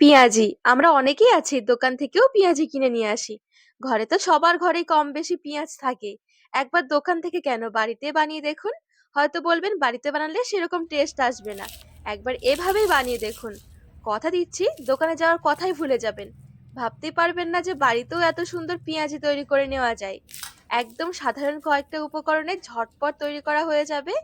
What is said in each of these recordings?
পিঁয়াজি আমরা অনেকেই আছি দোকান থেকেও পেঁয়াজি কিনে নিয়ে আসি। ঘরে তো সবার ঘরেই কম বেশি পেঁয়াজ থাকে। একবার দোকান থেকে কেন, বাড়িতে বানিয়ে দেখুন। হয়তো বলবেন বাড়িতে বানালে সেরকম টেস্ট আসবে না। একবার এভাবেই বানিয়ে দেখুন। কথা দিচ্ছি দোকানে যাওয়ার কথাই ভুলে যাবেন। ভাবতেই পারবেন না যে বাড়িতেও এত সুন্দর পেঁয়াজি তৈরি করে নেওয়া যায়। একদম সাধারণ কয়েকটা উপকরণে ঝটপট তৈরি করা হয়ে যাবে।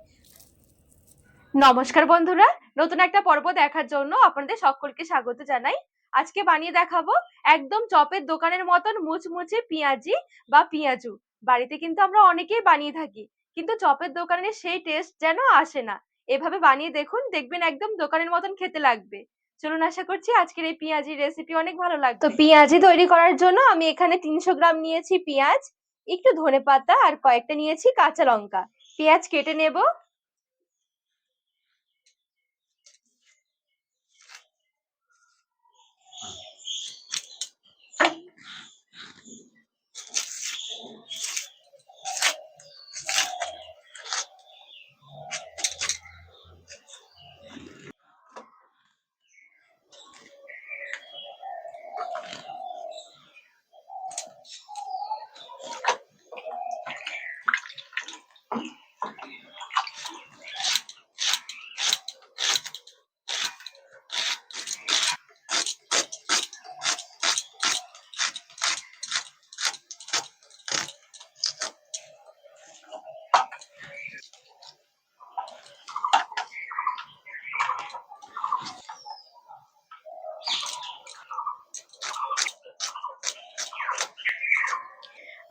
নমস্কার বন্ধুরা, নতুন একটা পর্ব দেখার জন্য আপনাদের সকলকে স্বাগত জানাই। আজকে বানিয়ে দেখাবো একদম চপের দোকানের মতন মুচমুচে পেঁয়াজি বা পেঁয়াজু। বাড়িতে কিন্তু আমরা অনেকেই বানিয়ে থাকি, কিন্তু চপের দোকানের সেই টেস্ট যেন আসে না। এভাবে বানিয়ে দেখুন, দেখবেন একদম দোকানের মতন খেতে লাগবে। চলুন, আশা করছি আজকের এই পেঁয়াজি রেসিপি অনেক ভালো লাগবে। তো পেঁয়াজি তৈরি করার জন্য আমি এখানে 300 গ্রাম নিয়েছি পেঁয়াজ, একটু ধনেপাতা আর কয়েকটা নিয়েছি কাঁচা লঙ্কা। পেঁয়াজ কেটে নেব।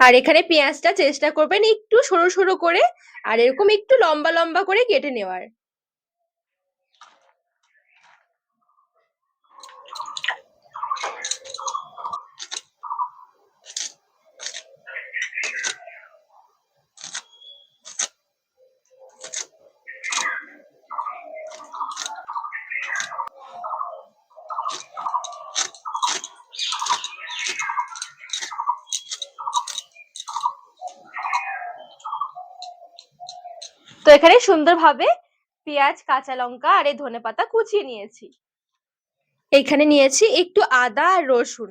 আর এখানে পেঁয়াজটা চেষ্টা করবেন একটু সরু সরু করে আর এরকম একটু লম্বা লম্বা করে কেটে নেওয়ার। তো এখানে সুন্দরভাবে পেঁয়াজ, কাঁচা লঙ্কা আর এই ধনেপাতা কুচিয়ে নিয়েছি। এখানে নিয়েছি একটু আদা আর রসুন,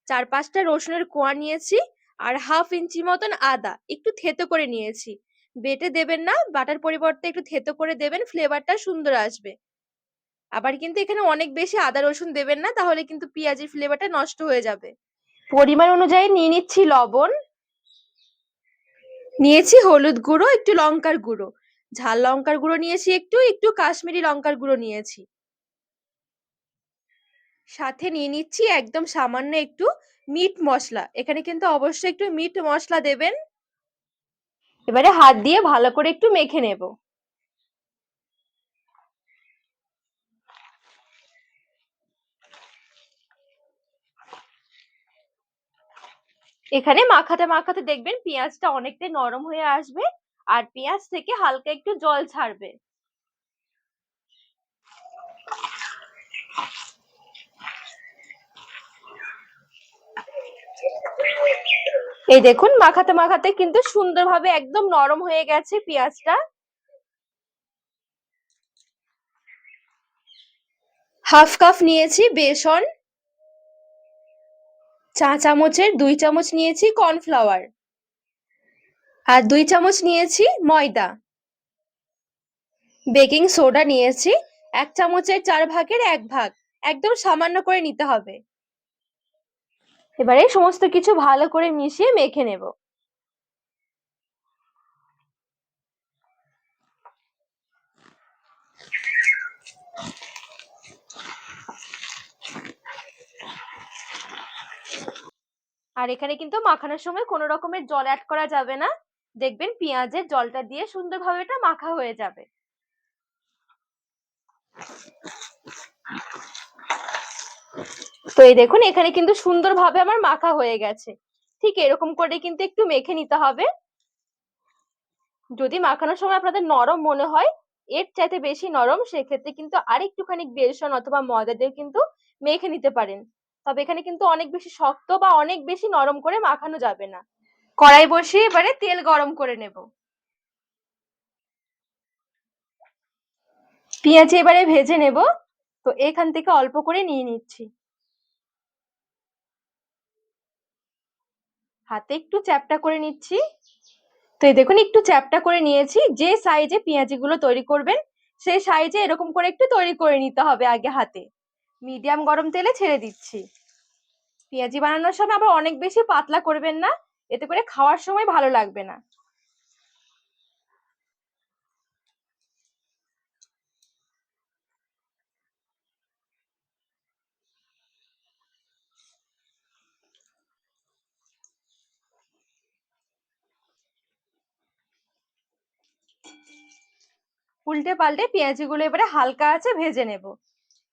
4-5টা রসুনের কোয়া নিয়েছি। আর হাফ ইঞ্চি মতন আদা একটু থেতো করে নিয়েছি। বেটে দেবেন না, বাটার পরিবর্তে একটু থেতো করে দেবেন, ফ্লেভারটা সুন্দর আসবে। আবার কিন্তু এখানে অনেক বেশি আদা রসুন দেবেন না, তাহলে কিন্তু পেঁয়াজের ফ্লেভারটা নষ্ট হয়ে যাবে। পরিমাণ অনুযায়ী নিয়ে নিচ্ছি লবণ, নিয়েছি হলুদ গুঁড়ো, একটু লঙ্কার গুঁড়ো, ঝাল লঙ্কার গুঁড়ো নিয়েছি, একটু একটু কাশ্মীরি লঙ্কার গুঁড়ো নিয়েছি। সাথে নিয়ে নিচ্ছি একদম সামান্য একটু মিট মশলা। এখানে কিন্তু অবশ্যই একটু মিট মশলা দেবেন। এবারে হাত দিয়ে ভালো করে একটু মেখে নেব। এখানে মাখাতে মাখাতে দেখবেন পেঁয়াজটা অনেকটাই নরম হয়ে আসবে আর পেঁয়াজ থেকে হালকা একটু জল ছাড়বে। এই দেখুন, মাখাতে মাখাতে কিন্তু সুন্দরভাবে একদম নরম হয়ে গেছে পেঁয়াজটা। হাফ কাপ নিয়েছি বেসন, চা-চামচের 2 চামচ নিয়েছি কর্নফ্লাওয়ার, আর 2 চামচ নিয়েছি ময়দা। বেকিং সোডা নিয়েছি 1 চামচের 4 ভাগের 1 ভাগ, একদম সামান্য করে নিতে হবে। এবারে সমস্ত কিছু ভালো করে মিশিয়ে মেখে নেব। আর এখানে কিন্তু মাখানোর সময় কোনো রকমের জল অ্যাড করা যাবে না। দেখবেন পেঁয়াজের জলটা দিয়ে সুন্দরভাবে এটা মাখা হয়ে যাবে। তো এই দেখুন, এখানে কিন্তু সুন্দরভাবে আমার মাখা হয়ে গেছে। ঠিক এরকম করে কিন্তু একটু মেখে নিতে হবে। যদি মাখানোর সময় আপনাদের নরম মনে হয়, এর চাইতে বেশি নরম, সেক্ষেত্রে কিন্তু আরেকটুখানি বেসন অথবা ময়দা দিয়ে কিন্তু মেখে নিতে পারেন। তবে এখানে কিন্তু অনেক বেশি শক্ত বা অনেক বেশি নরম করে মাখানো যাবে না। কড়াই বসিয়ে এবারে তেল গরম করে নেব। পেঁয়াজ এবারে ভেজে নেব। তো এখান থেকে অল্প করে নিয়ে নিচ্ছি। হাতে একটু চ্যাপ্টা করে নিচ্ছি। তো এই দেখুন একটু চ্যাপ্টা করে নিয়েছি। যে সাইজে পেঁয়াজি গুলো তৈরি করবেন সেই সাইজে এরকম করে একটু তৈরি করে নিতে হবে আগে হাতে। মিডিয়াম গরম তেলে ছেড়ে দিচ্ছি। পেঁয়াজি বানানোর সময় আবার অনেক বেশি পাতলা করবেন না, এতে করে খাওয়ার সময় ভালো লাগবে না। উল্টে পাল্টে পেঁয়াজি গুলো এবারে হালকা আছে ভেজে নেব।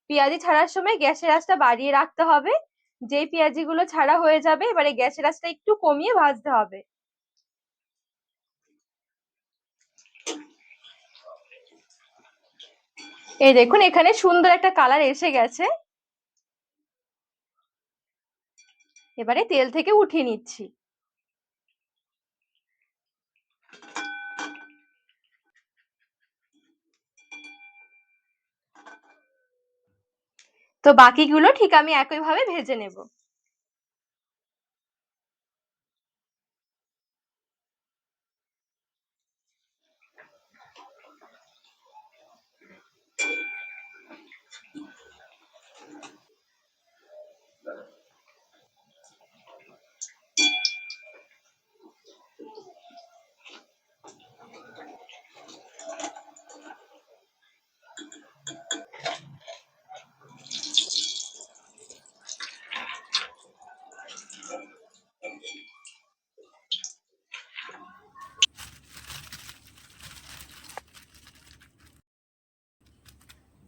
পেঁয়াজি ছাড়ার সময় গ্যাসের আঁচটা বাড়িয়ে রাখতে হবে। যেই পেঁয়াজি গুলো ছাড়া হয়ে যাবে এবারে গ্যাসের আঁচটা একটু কমিয়ে ভাজতে হবে। এই দেখুন এখানে সুন্দর একটা কালার এসে গেছে। এবারে তেল থেকে উঠিয়ে নিচ্ছি। তো বাকিগুলো ঠিক আমি একইভাবে ভেজে নেব।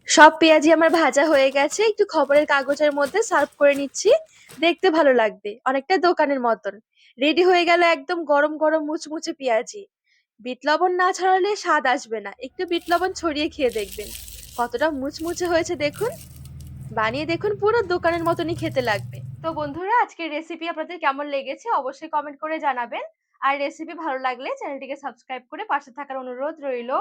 সব পেঁয়াজি আমার ভাজা হয়ে গেছে, একটু খবরের কাগজের মধ্যে সার্ভ করে নিচ্ছি। দেখতে ভালো লাগবে, অনেকটা দোকানের মতন। রেডি হয়ে গেল একদম গরম গরম মুচমুচে পেঁয়াজি। বিট লবণ না ছড়ালে স্বাদ আসবে না, একটু বিট লবণ ছড়িয়ে খেয়ে দেখবেন কতটা মুচমুচে হয়েছে। দেখুন, বানিয়ে দেখুন, পুরো দোকানের মতনই খেতে লাগবে। তো বন্ধুরা, আজকের রেসিপি আপনাদের কেমন লেগেছে অবশ্যই কমেন্ট করে জানাবেন। আর রেসিপি ভালো লাগলে চ্যানেলটিকে সাবস্ক্রাইব করে পাশে থাকার অনুরোধ রইল।